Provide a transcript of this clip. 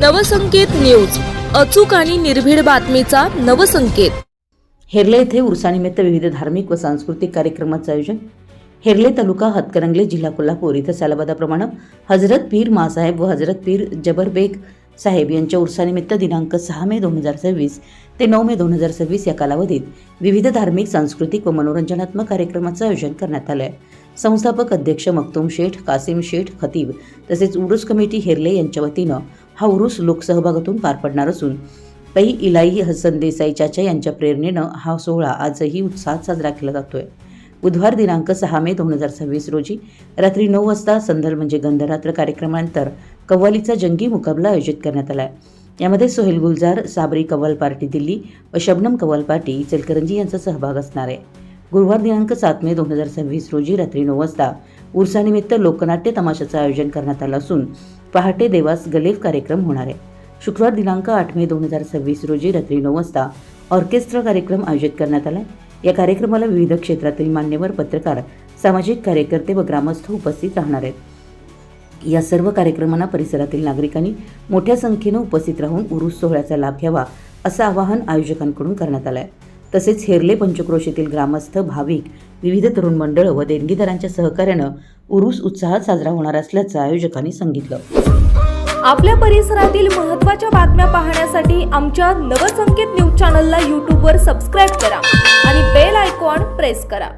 Navsanket news, अचूक आणि निर्भीड बातमीचा नवसंकेत। हेरले येथे उर्सानिमित्त विविध धार्मिक व सांस्कृतिक कार्यक्रमांचे आयोजन। हेरले तालुका हातकणंगले जिल्हा कोल्हापूर इथं सालाबादाप्रमाणे हजरत पीर मासाहेब व हजरत पीर जबरबेग साहेब यांच्या उर्सानिमित्त दिनांक 6 मे 2026 ते 9 मे 2026 या कालावधीत विविध धार्मिक, सांस्कृतिक व मनोरंजनात्मक कार्यक्रमांचे आयोजन करण्यात आले आहे। संस्थापक अध्यक्ष मखदूम शेठ, कासिम शेठ खतीब तसेच उरूस कमिटी हेरले यांच्या वतीनं हा उरूस लोकसहभागातून पार पडणार असून पै इलाई हसन देसाई चाचा यांच्या प्रेरणेनं हा सोहळा आजही उत्साहात साजरा केला जातोय। बुधवार दिनांक 6 मे 2026 रोजी रात्री 9 वाजता संदल म्हणजे गंधरात्र कार्यक्रमानंतर कव्वालीचा जंगी मुकाबला आयोजित करण्यात आला आहे। यामध्ये सोहेल गुलजार, साबरी कव्वाल पार्टी दिल्ली व शबनम कव्वाल पार्टी इचलकरंजी यांचा सहभाग असणार आहे। गुरुवार दिनांक 7 मे 2026 रोजी रात्री 9 वाजता उर्सानिमित्त लोकनाट्य तमाशाचं आयोजन करण्यात आलं असून पहाटे देवास गलेफ कार्यक्रम होणार आहे। शुक्रवार दिनांक 8 मे 2026 रोजी रात्री 9 वाजता ऑर्केस्ट्रा कार्यक्रम आयोजित करण्यात आला। या कार्यक्रमाला विविध क्षेत्रातील मान्यवर, पत्रकार, सामाजिक कार्यकर्ते व ग्रामस्थ उपस्थित राहणार आहेत। या सर्व कार्यक्रमांना परिसरातील नागरिकांनी मोठ्या संख्येने उपस्थित राहून उरूस सोहळ्याचा लाभ घ्यावा असं आवाहन आयोजकांकडून करण्यात आलं आहे। तसेच हेरले पंचक्रोशीतील ग्रामस्थ, भाविक, विविध तरुण मंडळ व देणगीदारांच्या सहकार्यानं उरूस उत्साहात साजरा होणार असल्याचं आयोजकांनी सांगितलं। आपल्या परिसरातील महत्त्वाच्या बातम्या पाहण्यासाठी आमच्या नवसंकेत न्यूज चॅनलला यूट्यूबवर सबस्क्राइब करा आणि बेल आयकॉन प्रेस करा।